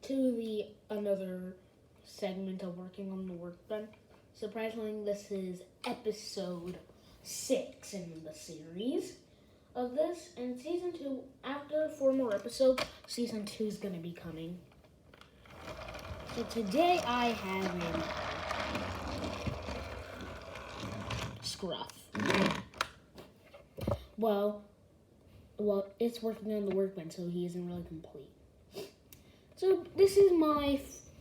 to another segment of working on the workbench. Surprisingly, this is episode 6 in the series of this. And season 2, after 4 more episodes, season 2 is going to be coming. So today I have a Scruff. Well, it's working on the workbench, so he isn't really complete. So this is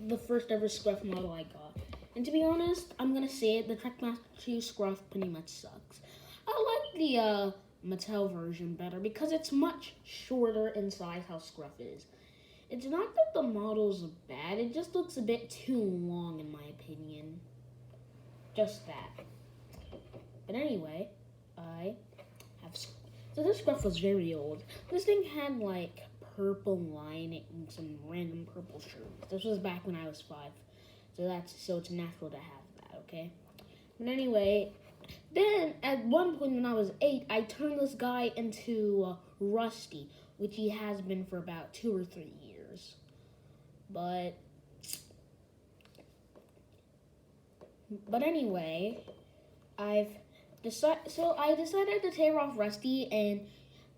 the first ever Scruff model I got. And to be honest, I'm gonna say it, the Trackmaster 2 Scruff pretty much sucks. I like the Mattel version better because it's much shorter in size how Scruff is. It's not that the model's bad, it just looks a bit too long in my opinion. Just that. But anyway, so this Scruff was very old. This thing had like purple lining and some random purple shirts. This was back when I was 5. So it's natural to have that, okay? But anyway, then at one point when I was 8, I turned this guy into Rusty, which he has been for about 2 or 3 years. But anyway, I decided to tear off Rusty, and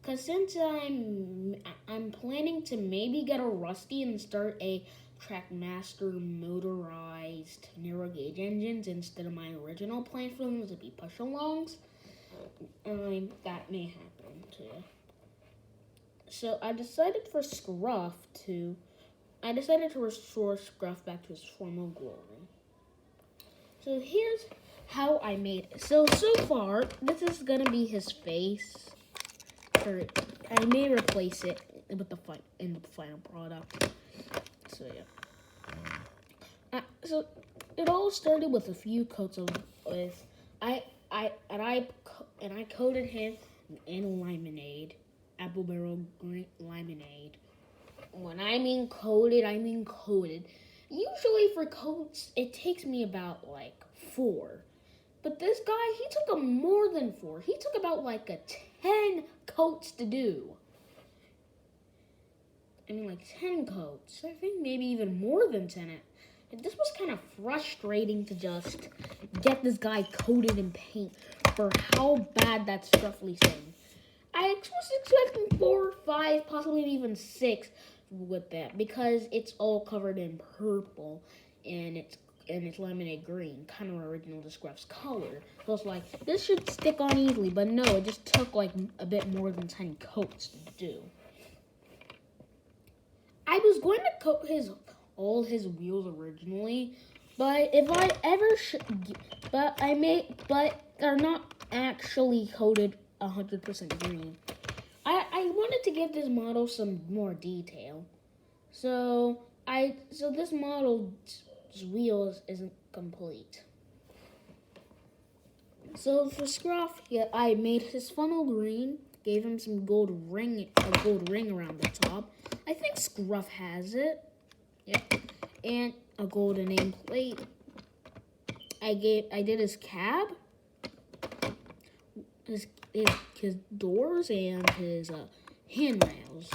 because since I'm planning to maybe get a Rusty and start a Trackmaster motorized narrow gauge engines instead of my original plan for them to be push-alongs, that may happen too. So I decided to restore Scruff back to his former glory. So here's how I made it. So far, this is gonna be his face. I may replace it with the final product. So yeah. So it all started with a few coats I coated him in lemonade, apple barrel green lemonade. When I mean coated, I mean coated. Usually for coats, it takes me about like 4. But this guy, he took more than 4. He took about like 10 coats to do. I mean, like 10 coats. I think maybe even more than 10. This was kind of frustrating to just get this guy coated in paint for how bad that's roughly saying. I was expecting 4, 5, possibly even 6 with that because it's all covered in purple and it's lemonade green, kind of original to Scruff's color. So it's like, this should stick on easily, but no, it just took like a bit more than 10 coats to do. I was going to coat all his wheels originally, but they're not actually coated 100% green. I wanted to give this model some more detail. So this model's wheels isn't complete. So for Scruff, I made his funnel green, gave him some a gold ring around the top. I think Scruff has it. Yep. And a golden nameplate. I did his cab, his doors, and his handrails.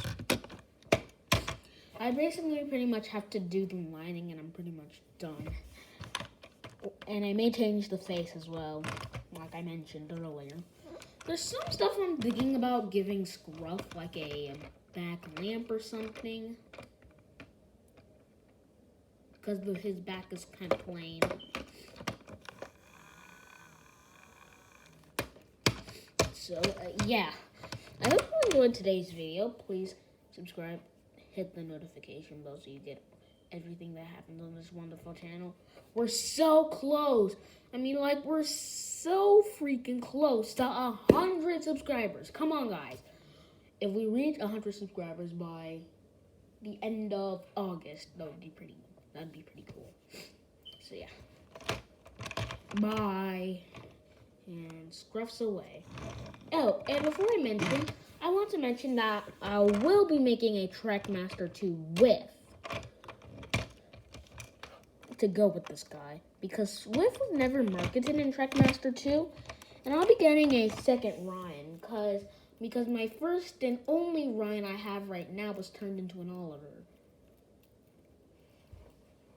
I basically pretty much have to do the lining, and I'm pretty much done. And I may change the face as well, like I mentioned earlier. There's some stuff I'm thinking about giving Scruff, like a back lamp or something, because his back is kind of plain. So, yeah. I hope you enjoyed today's video. Please subscribe, hit the notification bell so you get everything that happens on this wonderful channel. We're so close. I mean, like, we're so freaking close to 100 subscribers. Come on, guys. If we reach 100 subscribers by the end of August, that'd be pretty cool. So yeah. Bye. And Scruff's away. Oh, and before I want to mention that I will be making a Trackmaster 2 whiff to go with this guy, because Swift was never marketed in Trackmaster 2, and I'll be getting a second Ryan, because my first and only Ryan I have right now was turned into an Oliver.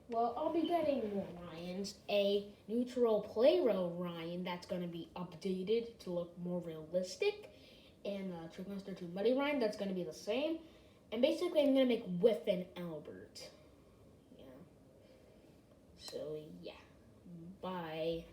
Well, I'll be getting more Ryans. A neutral play row Ryan that's going to be updated to look more realistic. And Trackmaster 2 Muddy Ryan that's going to be the same. And basically, I'm going to make Whiff and Albert. Yeah. So, yeah. Bye.